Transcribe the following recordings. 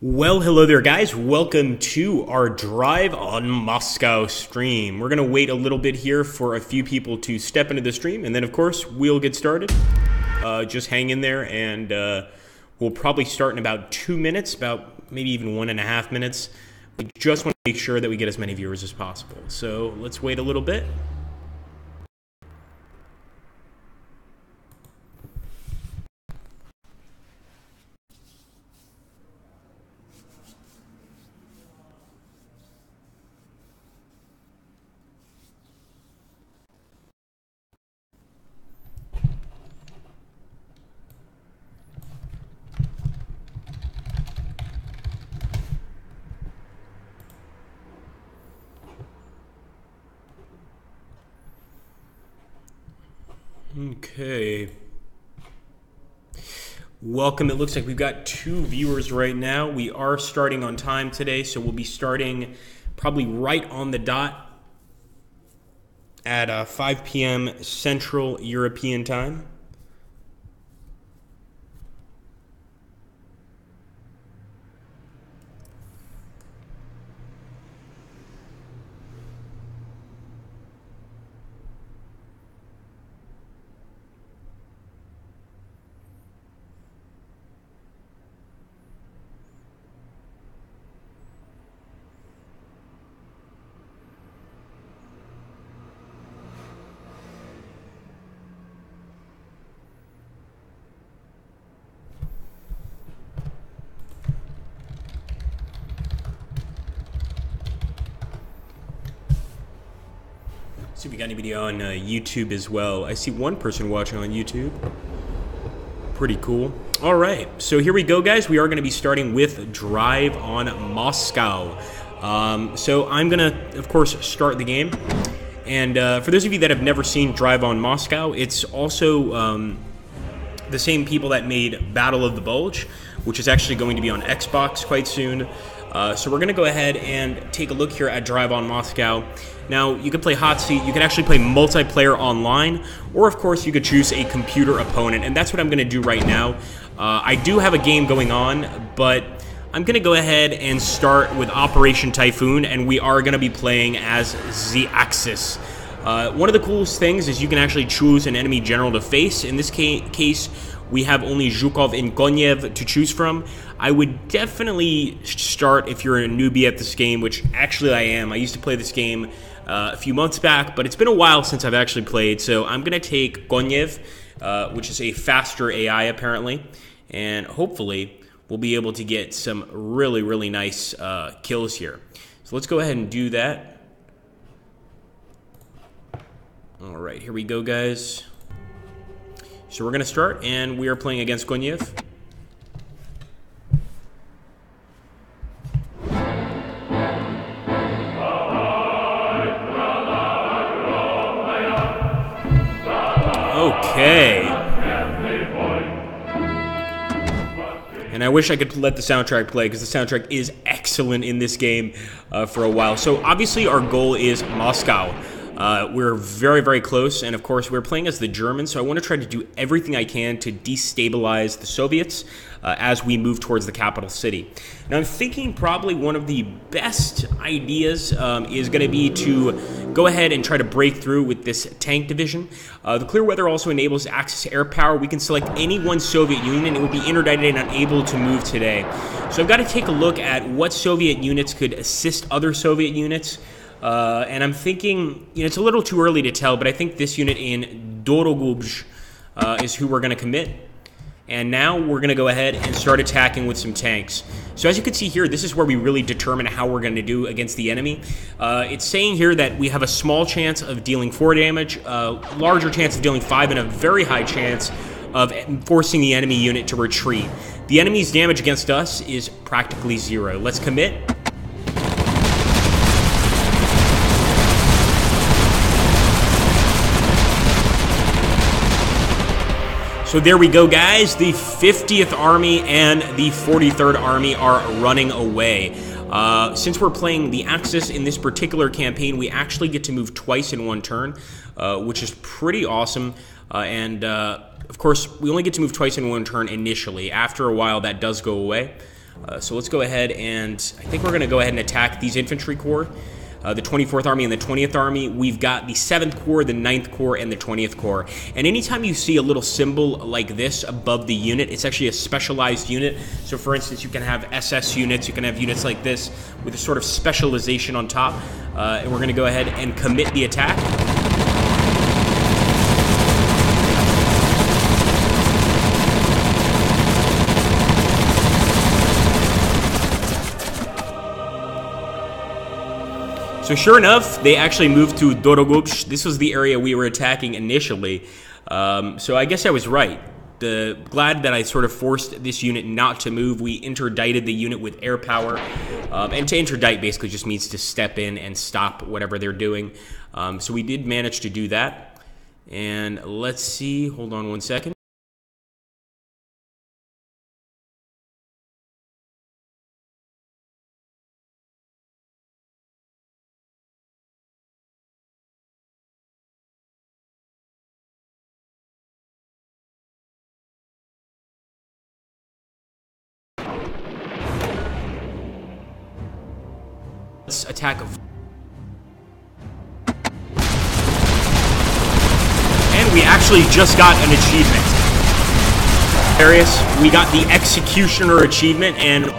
Well, hello there, guys. Welcome to our Drive on Moscow stream. We're going to wait a little bit here for a few people to step into the stream, and then, of course, we'll get started. Just hang in there, and we'll probably start in about 2 minutes, about maybe even 1.5 minutes. We just want to make sure that we get as many viewers as possible. So let's wait a little bit. Okay. Welcome. It looks like we've got 2 viewers right now. We are starting on time today, so we'll be starting probably right on the dot at 5 p.m. Central European time. See if we got anybody on YouTube as well. I see one person watching on YouTube. Pretty cool. All right, so here we go, guys. We are going to be starting with Drive on Moscow. So I'm going to, of course, start the game. And for those of you that have never seen Drive on Moscow, it's also the same people that made Battle of the Bulge, which is actually going to be on Xbox quite soon. So we're going to go ahead and take a look here at Drive on Moscow. Now, you can play hot seat, you can actually play multiplayer online, or of course you could choose a computer opponent, and that's what I'm going to do right now. I do have a game going on, but I'm going to go ahead and start with Operation Typhoon, and we are going to be playing as the Axis. One of the coolest things is you can actually choose an enemy general to face. In this case, we have only Zhukov and Konyev to choose from. I would definitely start if you're a newbie at this game, which actually I am. I used to play this game a few months back, but it's been a while since I've actually played. So I'm going to take Konyev, which is a faster AI apparently, and hopefully we'll be able to get some really, really nice kills here. So let's go ahead and do that. All right, here we go, guys. So we're going to start, and we are playing against Konyev. Okay. And I wish I could let the soundtrack play, because the soundtrack is excellent in this game for a while. So obviously our goal is Moscow. We're very, very close, and of course we're playing as the Germans, so I want to try to do everything I can to destabilize the Soviets as we move towards the capital city. Now I'm thinking probably one of the best ideas is going to be to go ahead and try to break through with this tank division. The clear weather also enables Axis air power. We can select any one Soviet unit. It would be interdicted and unable to move today. So I've got to take a look at what Soviet units could assist other Soviet units. And I'm thinking, it's a little too early to tell, but I think this unit in Dorogubzh is who we're going to commit. And now we're going to go ahead and start attacking with some tanks. So as you can see here, this is where we really determine how we're going to do against the enemy. It's saying here that we have a small chance of dealing 4 damage, a larger chance of dealing 5, and a very high chance of forcing the enemy unit to retreat. The enemy's damage against us is practically 0. Let's commit. So there we go, guys. The 50th Army and the 43rd Army are running away. Since we're playing the Axis in this particular campaign, we actually get to move twice in one turn, which is pretty awesome. Of course, we only get to move twice in one turn initially. After a while, that does go away. So let's go ahead and I think we're going to go ahead and attack these infantry corps. The 24th Army and the 20th Army. We've got the 7th Corps, the 9th Corps, and the 20th Corps. And anytime you see a little symbol like this above the unit, it's actually a specialized unit. So for instance, you can have SS units, you can have units like this with a sort of specialization on top. And we're going to go ahead and commit the attack. So sure enough, they actually moved to Dorogobsh. This was the area we were attacking initially. So I guess I was right. Glad that I sort of forced this unit not to move. We interdicted the unit with air power. And to interdict basically just means to step in and stop whatever they're doing. So we did manage to do that. And let's see. Hold on one second. Let's attack. And we actually just got an achievement. Darius, we got the Executioner achievement and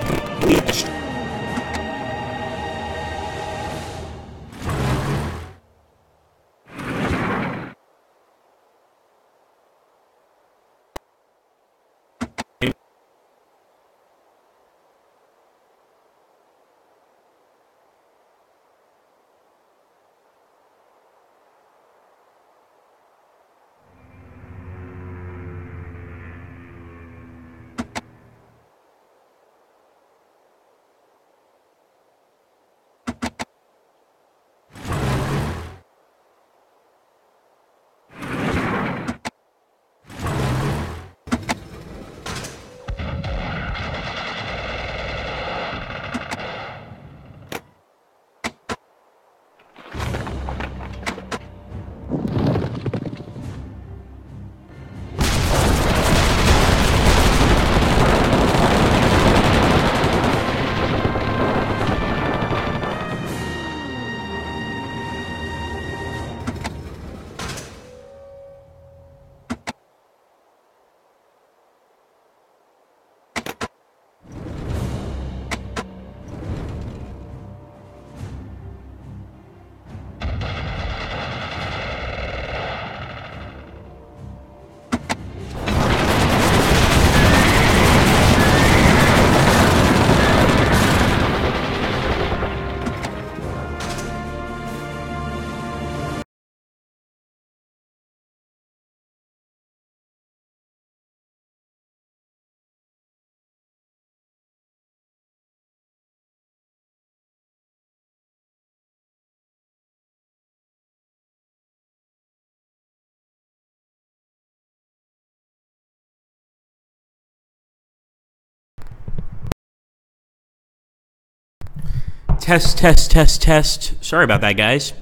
test. Sorry about that, guys.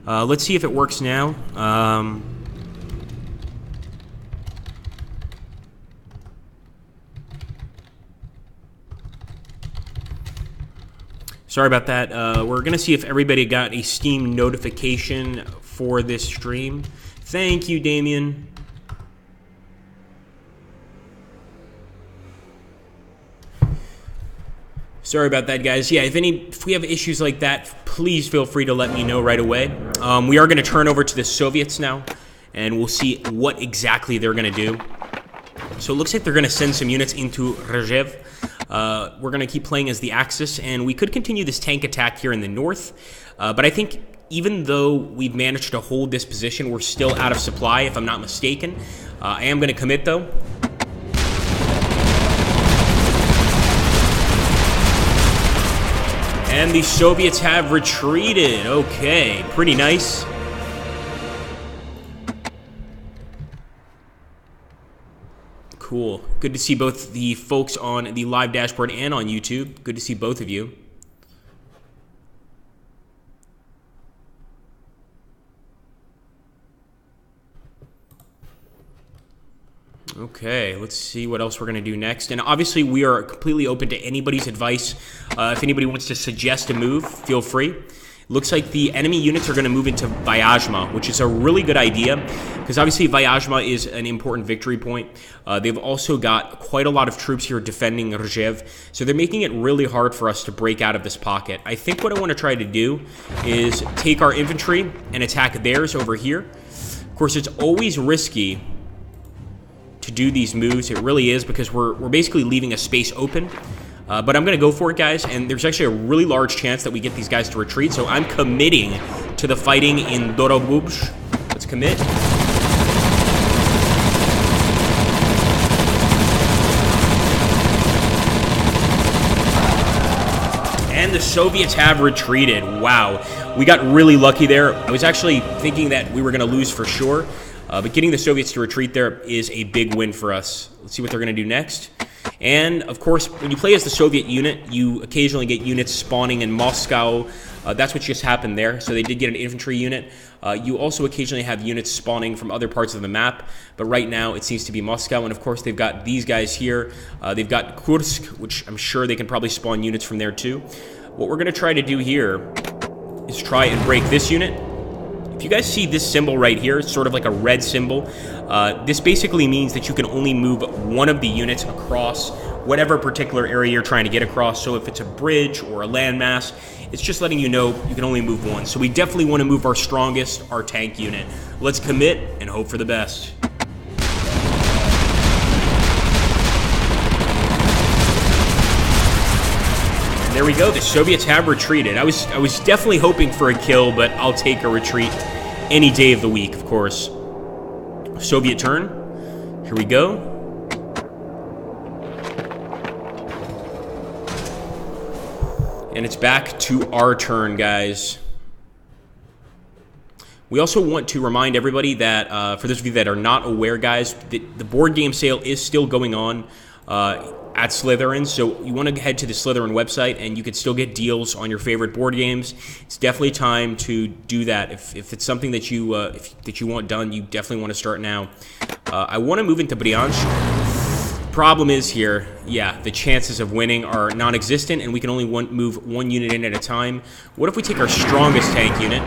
Let's see if it works now. Sorry about that. We're going to see if everybody got a Steam notification for this stream. Thank you, Damien. Sorry about that, guys. Yeah, if we have issues like that, please feel free to let me know right away. We are going to turn over to the Soviets now, and we'll see what exactly they're going to do. So it looks like they're going to send some units into Rzev. We're going to keep playing as the Axis, and we could continue this tank attack here in the north. But I think even though we've managed to hold this position, we're still out of supply, if I'm not mistaken. I am going to commit, though. And the Soviets have retreated. Okay, pretty nice. Cool. Good to see both the folks on the live dashboard and on YouTube. Good to see both of you. Okay, let's see what else we're going to do next. And obviously, we are completely open to anybody's advice. If anybody wants to suggest a move, feel free. Looks like the enemy units are going to move into Vyazma, which is a really good idea, because obviously Vyazma is an important victory point. They've also got quite a lot of troops here defending Rzhev, so they're making it really hard for us to break out of this pocket. I think what I want to try to do is take our infantry and attack theirs over here. Of course, it's always risky to do these moves. It really is, because we're basically leaving a space open. But I'm going to go for it, guys, and there's actually a really large chance that we get these guys to retreat, so I'm committing to the fighting in Dorobubj. Let's commit. And the Soviets have retreated. Wow. We got really lucky there. I was actually thinking that we were going to lose for sure, but getting the Soviets to retreat there is a big win for us. Let's see what they're going to do next. And, of course, when you play as the Soviet unit, you occasionally get units spawning in Moscow. That's what just happened there. So they did get an infantry unit. You also occasionally have units spawning from other parts of the map. But right now, it seems to be Moscow. And, of course, they've got these guys here. They've got Kursk, which I'm sure they can probably spawn units from there, too. What we're going to try to do here is try and break this unit. If you guys see this symbol right here, it's sort of like a red symbol. This basically means that you can only move one of the units across whatever particular area you're trying to get across. So if it's a bridge or a landmass, it's just letting you know you can only move one. So we definitely want to move our strongest, our tank unit. Let's commit and hope for the best. There we go. The Soviets have retreated. I was definitely hoping for a kill, but I'll take a retreat any day of the week, of course. Soviet turn. Here we go. And it's back to our turn, guys. We also want to remind everybody that, for those of you that are not aware, guys, the board game sale is still going on at Slytherin, so you want to head to the Slytherin website and you can still get deals on your favorite board games. It's definitely time to do that. If it's something that you that you want done, you definitely want to start now. I want to move into Bryansk. Problem is here, yeah, the chances of winning are non-existent, and we can only move one unit in at a time. What if we take our strongest tank unit?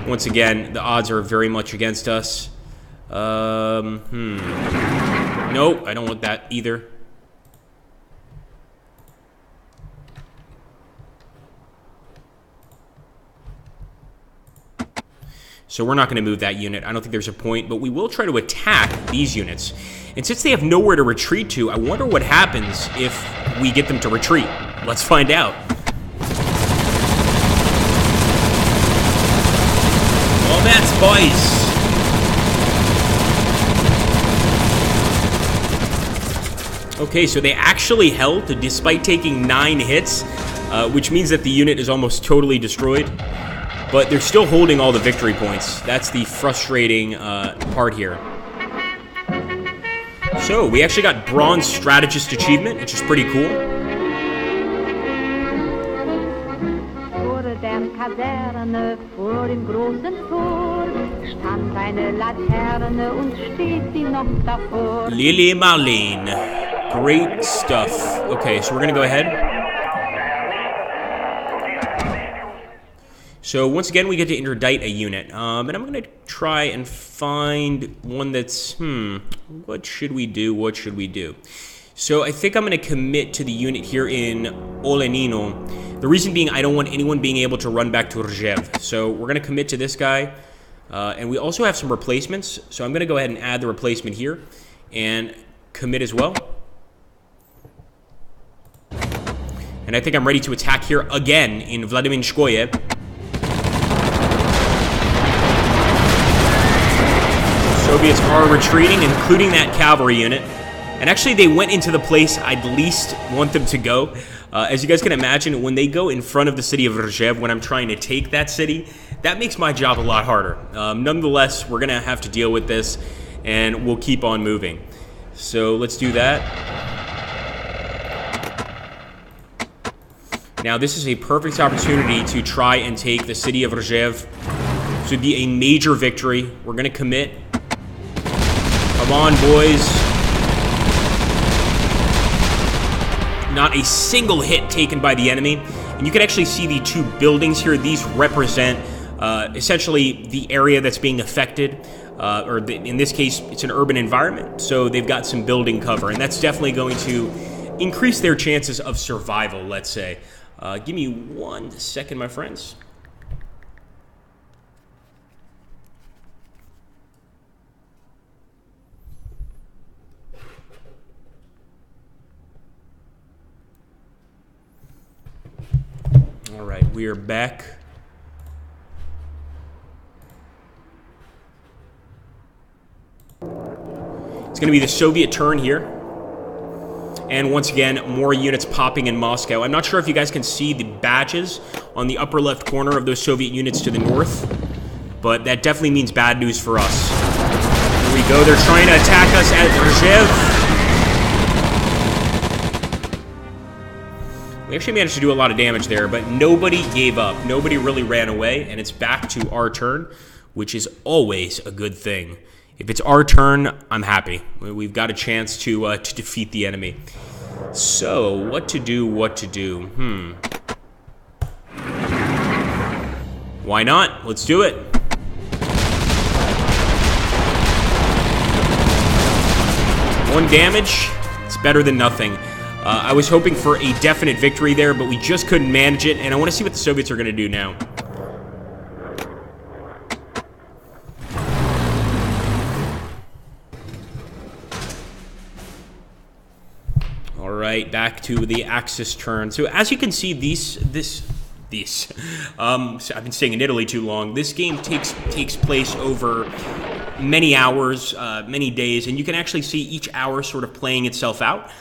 Once again, the odds are very much against us. Nope, I don't want that either. So we're not going to move that unit. I don't think there's a point, but we will try to attack these units. And since they have nowhere to retreat to, I wonder what happens if we get them to retreat. Let's find out. Oh, that's boys. Okay, so they actually held despite taking 9 hits, which means that the unit is almost totally destroyed. But they're still holding all the victory points. That's the frustrating part here. So, we actually got Bronze Strategist Achievement, which is pretty cool. Vor der Kaserne, vor dem großen Tor, stand eine Laterne und steht sie noch davor. Lily Marlene. Great stuff. Okay, so we're going to go ahead. So once again, we get to interdite a unit, and I'm going to try and find one that's, what should we do, what should we do? So I think I'm going to commit to the unit here in Olenino. The reason being, I don't want anyone being able to run back to Rzhev. So we're going to commit to this guy, and we also have some replacements, so I'm going to go ahead and add the replacement here, and commit as well. And I think I'm ready to attack here again in Vladiminskoye. Soviets are retreating, including that cavalry unit. And actually, they went into the place I'd least want them to go. As you guys can imagine, when they go in front of the city of Rzhev, when I'm trying to take that city, that makes my job a lot harder. Nonetheless, we're going to have to deal with this, and we'll keep on moving. So let's do that. Now, this is a perfect opportunity to try and take the city of Rzhev. This would be a major victory. We're going to commit. Come on, boys. Not a single hit taken by the enemy. And you can actually see the two buildings here. These represent essentially the area that's being affected. In this case, it's an urban environment. So they've got some building cover. And that's definitely going to increase their chances of survival, let's say. Give me 1 second, my friends. All right, we are back. It's going to be the Soviet turn here. And once again, more units popping in Moscow. I'm not sure if you guys can see the badges on the upper left corner of those Soviet units to the north, but that definitely means bad news for us. Here we go. They're trying to attack us at Rzhev. We actually managed to do a lot of damage there, but nobody gave up. Nobody really ran away, and it's back to our turn, which is always a good thing. If it's our turn, I'm happy. We've got a chance to defeat the enemy. So, what to do, Why not? Let's do it. One damage, it's better than nothing. I was hoping for a definite victory there, but we just couldn't manage it, and I want to see what the Soviets are going to do now. Alright, back to the Axis turn. So as you can see, I've been staying in Italy too long. This game takes place over many hours, many days, and you can actually see each hour sort of playing itself out.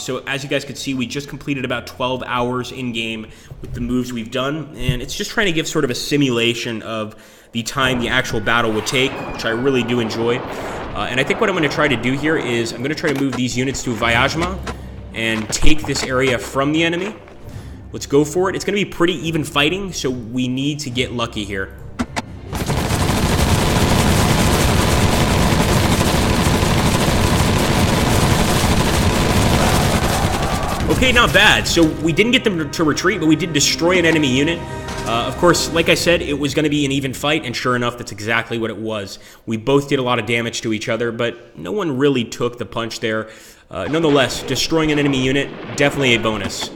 So as you guys can see, we just completed about 12 hours in-game with the moves we've done, and it's just trying to give sort of a simulation of the time the actual battle would take, which I really do enjoy. And I think what I'm going to try to do here is I'm going to try to move these units to Vyazma and take this area from the enemy. Let's go for it. It's going to be pretty even fighting, so we need to get lucky here. Okay, not bad. So we didn't get them to retreat, but we did destroy an enemy unit. Of course, like I said, it was going to be an even fight, and sure enough, that's exactly what it was. We both did a lot of damage to each other, but no one really took the punch there. Nonetheless, destroying an enemy unit, definitely a bonus.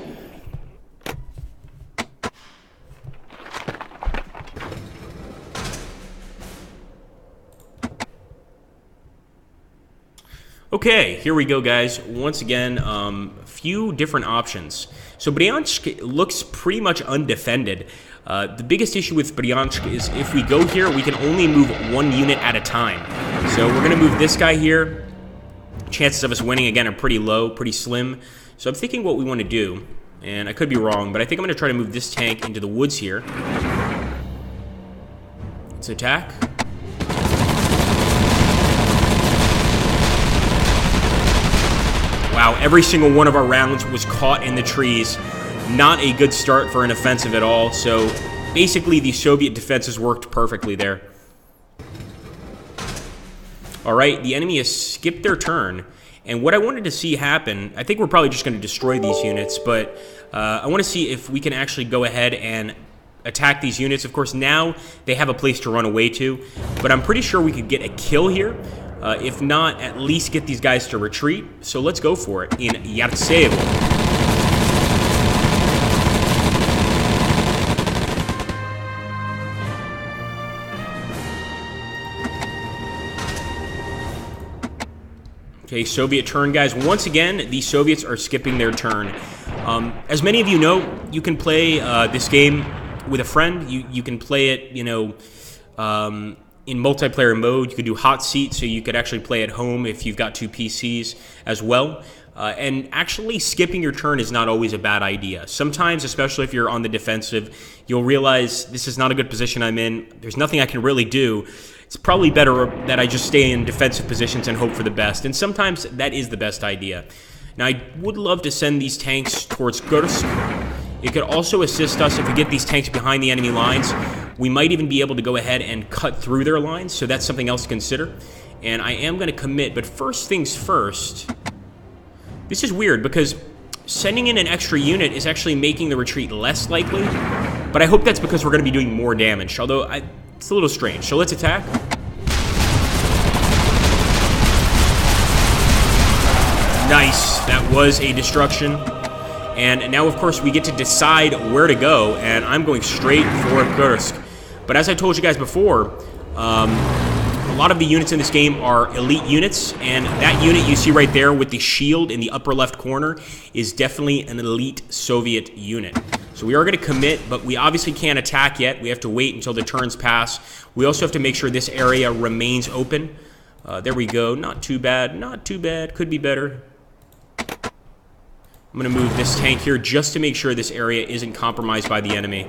Okay, here we go, guys. Once again, a few different options. So Bryansk looks pretty much undefended. The biggest issue with Bryansk is if we go here, we can only move one unit at a time. So we're going to move this guy here. Chances of us winning, again, are pretty low, pretty slim. So I'm thinking what we want to do, and I could be wrong, but I think I'm going to try to move this tank into the woods here. Let's attack. Wow, every single one of our rounds was caught in the trees. Not a good start for an offensive at all. So basically the Soviet defenses worked perfectly there. All right, the enemy has skipped their turn. And what I wanted to see happen, I think we're probably just going to destroy these units, but I want to see if we can actually go ahead and attack these units. Of course, now they have a place to run away to, but I'm pretty sure we could get a kill here. If not, at least get these guys to retreat. So let's go for it in Yartsevo. Okay, Soviet turn, guys. Once again, the Soviets are skipping their turn. As many of you know, you can play this game with a friend. You can play it, in multiplayer mode. You could do hot seat, so you could actually play at home if you've got two PCs as well. And actually skipping your turn is not always a bad idea. Sometimes, especially if you're on the defensive, you'll realize this is not a good position I'm in. There's nothing I can really do. It's probably better that I just stay in defensive positions and hope for the best. And sometimes that is the best idea. Now, I would love to send these tanks towards Kursk. It could also assist us if we get these tanks behind the enemy lines. We might even be able to go ahead and cut through their lines, so that's something else to consider. and I am going to commit. But first things first, this is weird because sending in an extra unit is actually making the retreat less likely, but I hope that's because we're going to be doing more damage, although it's a little strange. So let's attack. Nice, that was a destruction. And now, of course, we get to decide where to go, and I'm going straight for Kursk. But as I told you guys before, a lot of the units in this game are elite units, and that unit you see right there with the shield in the upper left corner is definitely an elite Soviet unit. So we are going to commit, but we obviously can't attack yet. We have to wait until the turns pass. We also have to make sure this area remains open. There we go. Not too bad. Not too bad. Could be better. I'm going to move this tank here just to make sure this area isn't compromised by the enemy.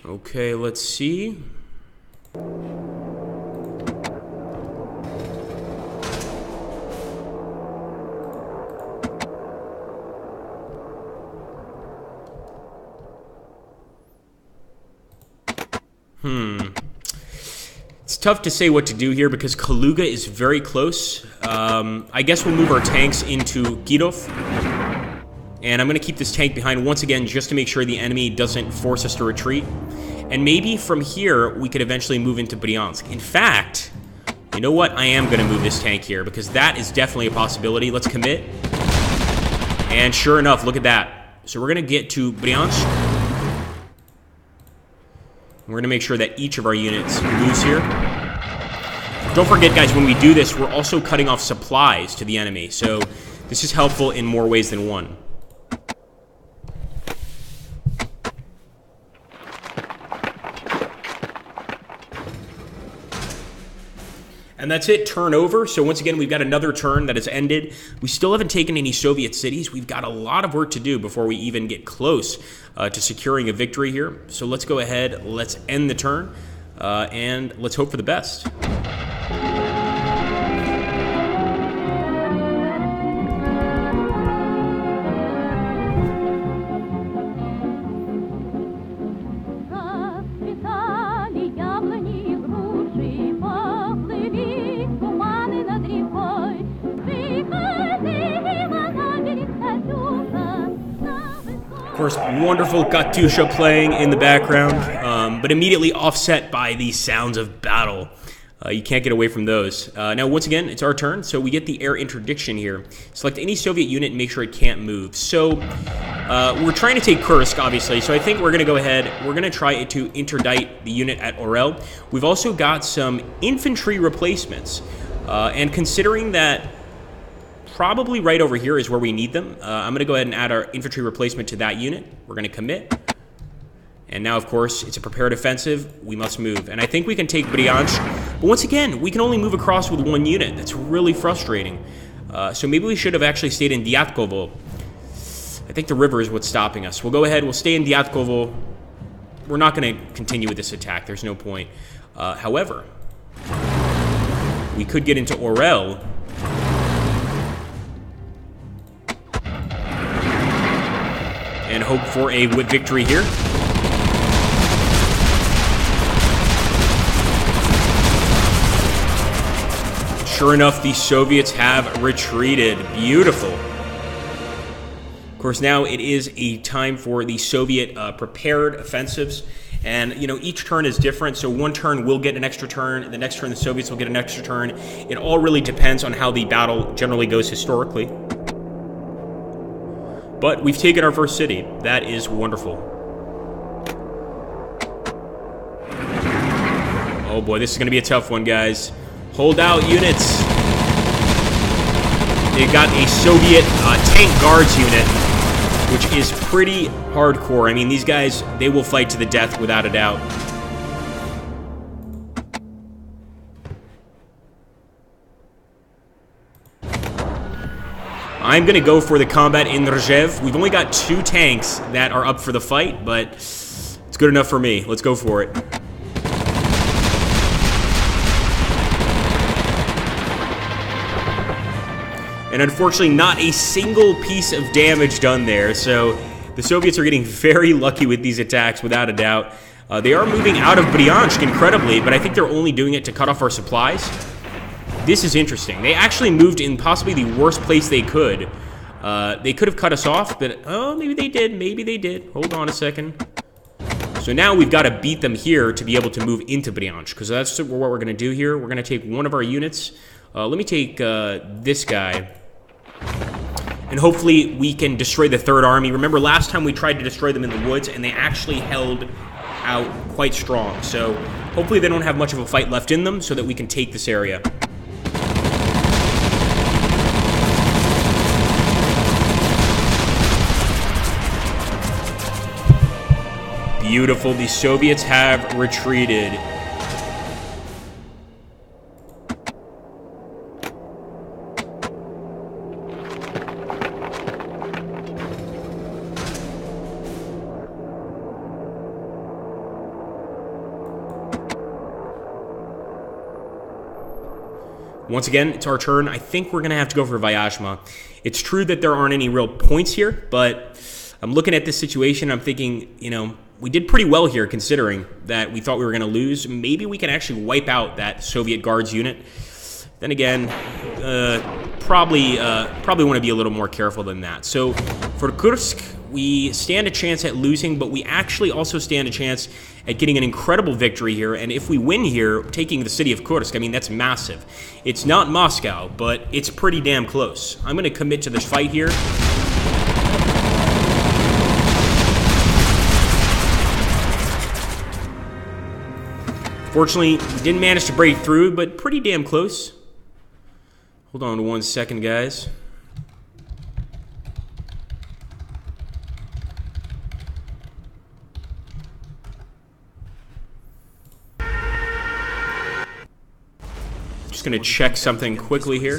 Okay, let's see. It's tough to say what to do here because Kaluga is very close. I guess we'll move our tanks into Kirov. And I'm going to keep this tank behind once again just to make sure the enemy doesn't force us to retreat. And maybe from here, we could eventually move into Bryansk. In fact, you know what? I am going to move this tank here because that is definitely a possibility. Let's commit. And sure enough, look at that. So we're going to get to Bryansk. We're going to make sure that each of our units moves here. Don't forget, guys, when we do this, we're also cutting off supplies to the enemy. So this is helpful in more ways than one. And that's it, turn over. So once again, we've got another turn that has ended. We still haven't taken any Soviet cities. We've got a lot of work to do before we even get close to securing a victory here. So let's go ahead, let's end the turn, and let's hope for the best. Of course, wonderful Katyusha playing in the background, but immediately offset by the sounds of battle. You can't get away from those. Now, once again, it's our turn, so we get the air interdiction here. Select any Soviet unit and make sure it can't move. So, we're trying to take Kursk, obviously, so I think we're going to go ahead. We're going to try to interdict the unit at Orel. We've also got some infantry replacements, and considering that probably right over here is where we need them. I'm going to go ahead and add our infantry replacement to that unit. We're going to commit. And now, of course, it's a prepared offensive. We must move. And I think we can take Bryansk. But once again, we can only move across with one unit. That's really frustrating. So maybe we should have actually stayed in Dyatkovo. I think the river is what's stopping us. We'll go ahead. We'll stay in Dyatkovo. We're not going to continue with this attack. There's no point. However, we could get into Orel. And hope for a victory here. Sure enough, the Soviets have retreated. Beautiful. Of course, now it is a time for the Soviet prepared offensives. And, you know, each turn is different. So one turn will get an extra turn. The next turn, the Soviets will get an extra turn. It all really depends on how the battle generally goes historically. But we've taken our first city. That is wonderful. Oh boy, this is going to be a tough one, guys. Hold out, units. They've got a Soviet tank guards unit, which is pretty hardcore. I mean, these guys, they will fight to the death without a doubt. I'm going to go for the combat in Rzhev. We've only got 2 tanks that are up for the fight, but it's good enough for me. Let's go for it. And unfortunately, not a single piece of damage done there. So the Soviets are getting very lucky with these attacks, without a doubt. They are moving out of Bryansk incredibly, but I think they're only doing it to cut off our supplies. This is interesting. They actually moved in possibly the worst place they could. They could have cut us off, but oh, maybe they did. Maybe they did. Hold on a second. So now we've got to beat them here to be able to move into Bryansk, because that's what we're going to do here. We're going to take one of our units. Let me take this guy. And hopefully we can destroy the Third Army. Remember, last time we tried to destroy them in the woods, and they actually held out quite strong. So hopefully they don't have much of a fight left in them so that we can take this area. Beautiful. The Soviets have retreated. Once again, it's our turn. I think we're going to have to go for Vyazma. It's true that there aren't any real points here, but I'm looking at this situation. I'm thinking, you know, we did pretty well here considering that we thought we were going to lose. Maybe we can actually wipe out that Soviet Guards unit. Then again, probably want to be a little more careful than that. So for Kursk, we stand a chance at losing, but we actually also stand a chance at getting an incredible victory here. And if we win here, taking the city of Kursk, I mean, that's massive. It's not Moscow, but it's pretty damn close. I'm going to commit to this fight here. Fortunately, we didn't manage to break through, but pretty damn close. Hold on 1 second, guys. Just going to check something quickly here.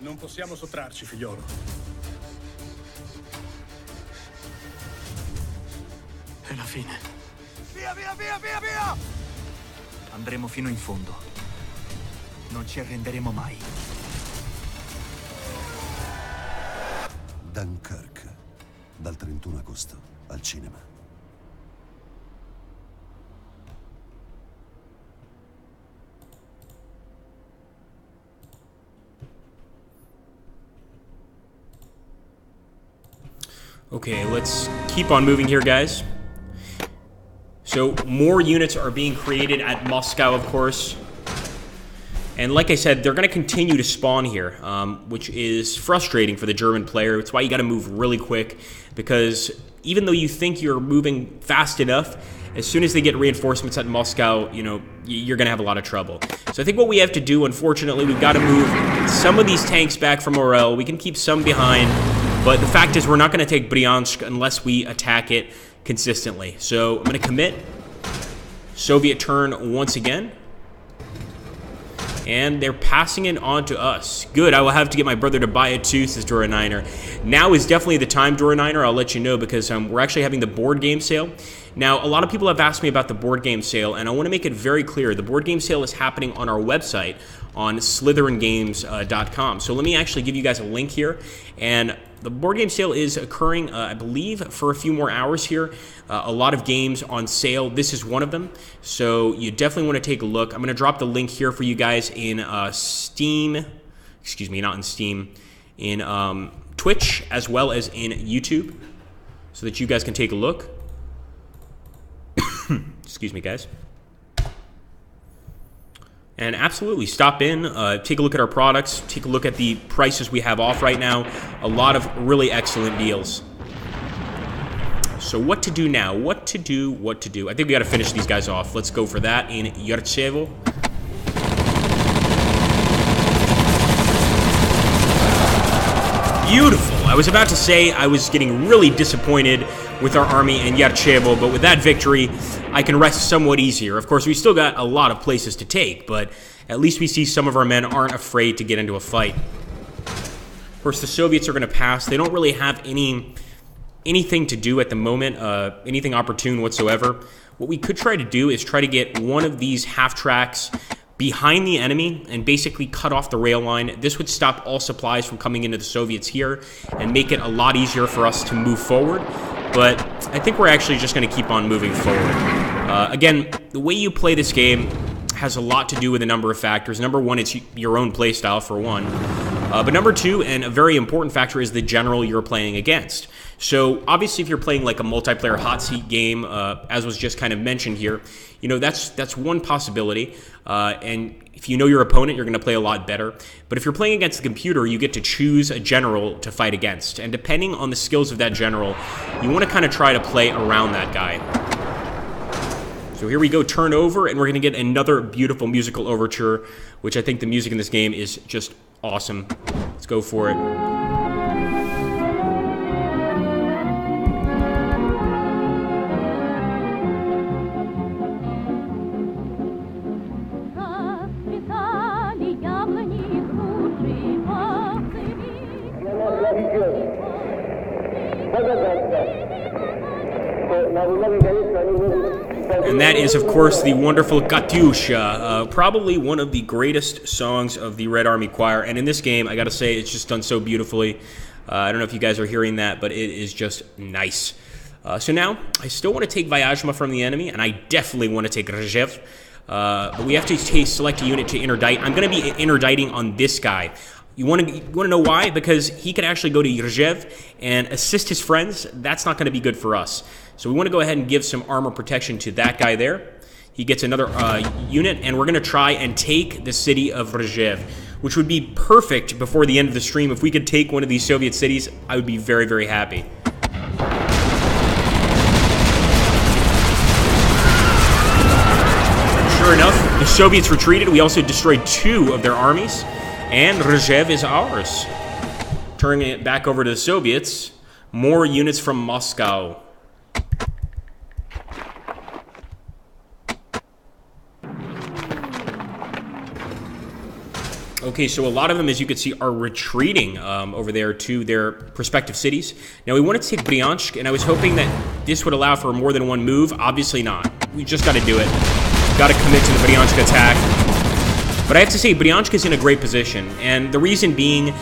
Non possiamo sottrarci, figliolo. È la fine. Via, via, via, via, via! Andremo fino in fondo. Non ci arrenderemo mai. Dunkirk, dal 31 agosto, al cinema. Okay, let's keep on moving here, guys. So more units are being created at Moscow, of course. And like I said, they're going to continue to spawn here, which is frustrating for the German player. It's why you got to move really quick, because even though you think you're moving fast enough, as soon as they get reinforcements at Moscow, you know, you're going to have a lot of trouble. So I think what we have to do, unfortunately, we've got to move some of these tanks back from Morel. We can keep some behind, but the fact is we're not going to take Bryansk unless we attack it consistently. So I'm going to commit. Soviet turn once again. And they're passing it on to us. Good, I will have to get my brother to buy it too, says Doraniner. Now is definitely the time, Doraniner, I'll let you know, because we're actually having the board game sale. Now, a lot of people have asked me about the board game sale, and I want to make it very clear. The board game sale is happening on our website on slytheringames.com. So let me actually give you guys a link here. And the board game sale is occurring, I believe, for a few more hours here. A lot of games on sale. This is one of them. So you definitely want to take a look. I'm going to drop the link here for you guys in Steam. Excuse me, not in Steam. In Twitch as well as in YouTube, so that you guys can take a look. Excuse me, guys. And absolutely, stop in, take a look at our products, take a look at the prices we have off right now. A lot of really excellent deals. So what to do now? What to do? I think we got to finish these guys off. Let's go for that in Yarchevo. Beautiful. I was about to say I was getting really disappointed with our army in Yarchevo, but with that victory, I can rest somewhat easier. Of course, we still got a lot of places to take, but at least we see some of our men aren't afraid to get into a fight. Of course, the Soviets are going to pass. They don't really have anything to do at the moment, anything opportune whatsoever. What we could try to do is try to get one of these half-tracks behind the enemy and basically cut off the rail line. This would stop all supplies from coming into the Soviets here and make it a lot easier for us to move forward. But I think we're actually just going to keep on moving forward. Again, the way you play this game has a lot to do with a number of factors. Number one, it's your own play style, for one. But number two, and a very important factor, is the general you're playing against. So obviously, if you're playing like a multiplayer hot seat game, as was just kind of mentioned here, you know, that's one possibility. And if you know your opponent, you're going to play a lot better. But if you're playing against the computer, you get to choose a general to fight against. And depending on the skills of that general, you want to kind of try to play around that guy. So here we go, turn over, and we're going to get another beautiful musical overture, which I think the music in this game is just awesome. Let's go for it. And that is, of course, the wonderful Katyusha, probably one of the greatest songs of the Red Army Choir. And in this game, I got to say, it's just done so beautifully. I don't know if you guys are hearing that, but it is just nice. So now, I still want to take Vyazma from the enemy, and I definitely want to take Rzhev. But we have to select a unit to interdict. I'm going to be interditing on this guy. You want to know why? Because he could actually go to Rzhev and assist his friends. That's not going to be good for us. So we want to go ahead and give some armor protection to that guy there. He gets another unit, and we're going to try and take the city of Rzhev, which would be perfect before the end of the stream. If we could take one of these Soviet cities, I would be very, very happy. Sure enough, the Soviets retreated. We also destroyed 2 of their armies, and Rzhev is ours. Turning it back over to the Soviets, more units from Moscow. Okay, so a lot of them, as you can see, are retreating over there to their respective cities. Now, we wanted to take Bryansk, and I was hoping that this would allow for more than one move. Obviously not. We just got to do it. Got to commit to the Bryansk attack. But I have to say, Bryansk is in a great position, and the reason being,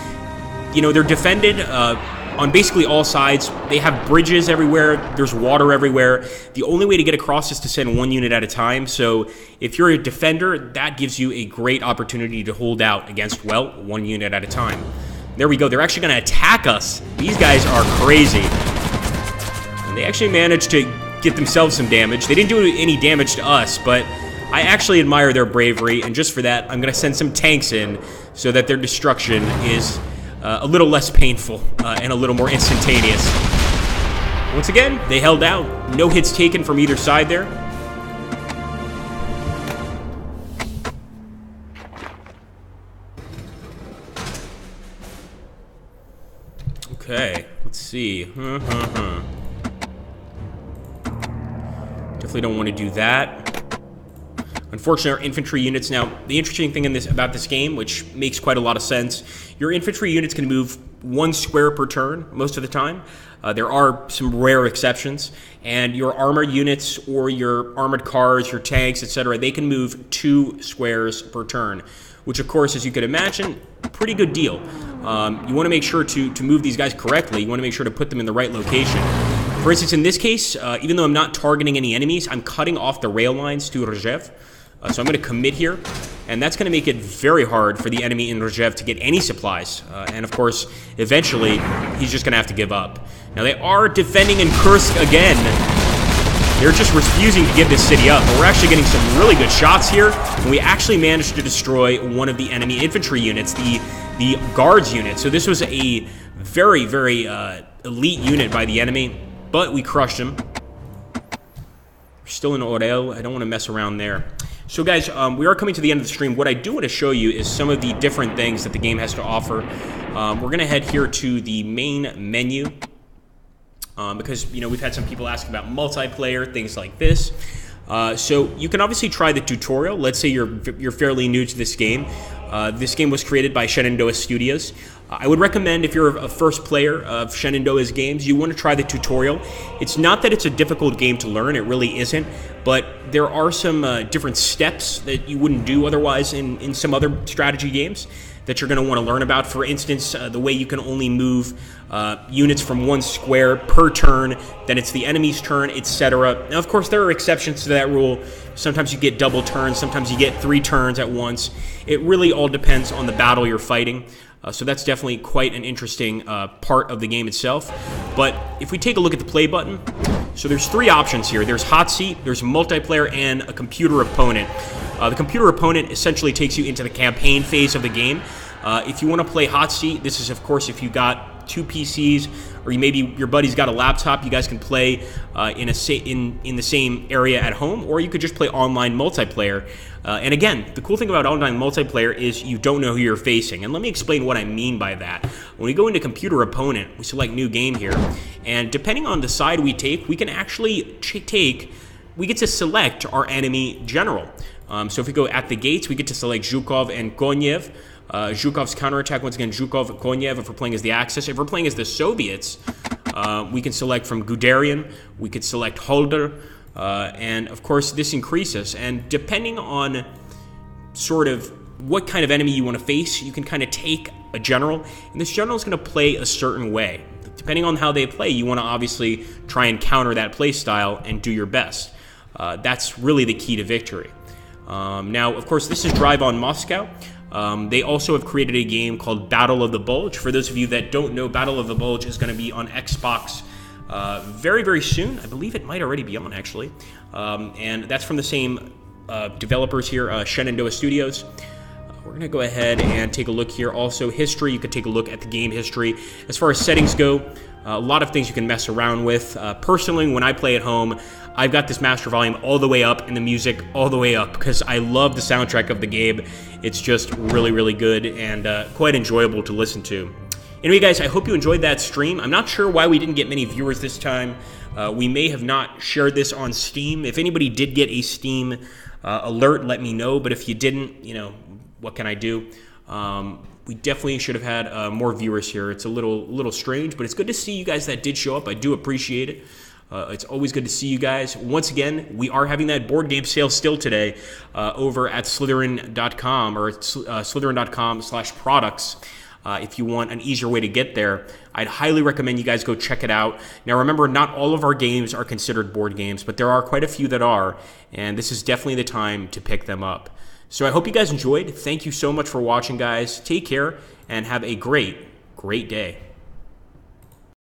you know, they're defended on basically all sides. They have bridges everywhere. There's water everywhere. The only way to get across is to send 1 unit at a time. So if you're a defender, that gives you a great opportunity to hold out against, well, 1 unit at a time. There we go. They're actually going to attack us. These guys are crazy. And they actually managed to get themselves some damage. They didn't do any damage to us, but I actually admire their bravery. And just for that, I'm going to send some tanks in so that their destruction is a little less painful and a little more instantaneous. Once again, they held out. No hits taken from either side there. Okay, let's see. Definitely don't want to do that. Unfortunately, our infantry units now, the interesting thing about this game, which makes quite a lot of sense, your infantry units can move 1 square per turn most of the time. There are some rare exceptions, and your armored units or your armored cars, your tanks, etc., they can move 2 squares per turn, which, of course, as you could imagine, pretty good deal. You want to make sure to move these guys correctly. You want to make sure to put them in the right location. For instance, in this case, even though I'm not targeting any enemies, I'm cutting off the rail lines to Rzhev. So I'm going to commit here, and that's going to make it very hard for the enemy in Rzhev to get any supplies. And of course, eventually, he's just going to have to give up. Now, they are defending in Kursk again. They're just refusing to give this city up, but we're actually getting some really good shots here, and we actually managed to destroy one of the enemy infantry units, the guards unit. So this was a very, very elite unit by the enemy, but we crushed him. We're still in Orel. I don't want to mess around there. So guys, we are coming to the end of the stream. What I do want to show you is some of the different things that the game has to offer. We're going to head here to the main menu because, you know, we've had some people ask about multiplayer, things like this. So you can obviously try the tutorial. Let's say you're fairly new to this game. This game was created by Shenandoah Studios. I would recommend, if you're a first player of Shenandoah's games, you want to try the tutorial. It's not that it's a difficult game to learn, it really isn't, but there are some different steps that you wouldn't do otherwise in some other strategy games that you're going to want to learn about. For instance, the way you can only move units from one square per turn, then it's the enemy's turn, etc. Now, of course, there are exceptions to that rule. Sometimes you get double turns, sometimes you get 3 turns at once. It really all depends on the battle you're fighting. So that's definitely quite an interesting part of the game itself. But if we take a look at the play button, so there's 3 options here. There's hot seat, there's multiplayer, and a computer opponent. The computer opponent essentially takes you into the campaign phase of the game. If you want to play hot seat, this is, of course, if you got 2 PCs, or maybe your buddy's got a laptop, you guys can play in the same area at home, or you could just play online multiplayer. And again, the cool thing about online multiplayer is you don't know who you're facing. And let me explain what I mean by that. When we go into computer opponent, we select new game here, and depending on the side we take, we can actually we get to select our enemy general. So if we go at the gates, we get to select Zhukov and Konyev. Zhukov's counterattack, once again, Zhukov, Konyev, if we're playing as the Axis. If we're playing as the Soviets, we can select from Guderian, we could select Holder, and of course this increases. And depending on sort of what kind of enemy you want to face, you can kind of take a general, and this general is going to play a certain way. Depending on how they play, you want to obviously try and counter that play style and do your best. That's really the key to victory. Now, of course, this is Drive on Moscow. They also have created a game called Battle of the Bulge. For those of you that don't know, Battle of the Bulge is going to be on Xbox very, very soon. I believe it might already be on, actually. And that's from the same developers here, Shenandoah Studios. We're going to go ahead and take a look here. Also, history, you could take a look at the game history. As far as settings go, a lot of things you can mess around with. Personally, when I play at home, I've got this master volume all the way up and the music all the way up because I love the soundtrack of the game. It's just really, really good and quite enjoyable to listen to. Anyway, guys, I hope you enjoyed that stream. I'm not sure why we didn't get many viewers this time. We may have not shared this on Steam. If anybody did get a Steam alert, let me know. But if you didn't, you know, what can I do? We definitely should have had more viewers here. It's a little strange, but it's good to see you guys that did show up. I do appreciate it. It's always good to see you guys. Once again, we are having that board game sale still today over at Slytherin.com or Slytherin.com/products. If you want an easier way to get there, I'd highly recommend you guys go check it out. Now remember, not all of our games are considered board games, but there are quite a few that are, and this is definitely the time to pick them up. So I hope you guys enjoyed. Thank you so much for watching, guys. Take care and have a great, great day.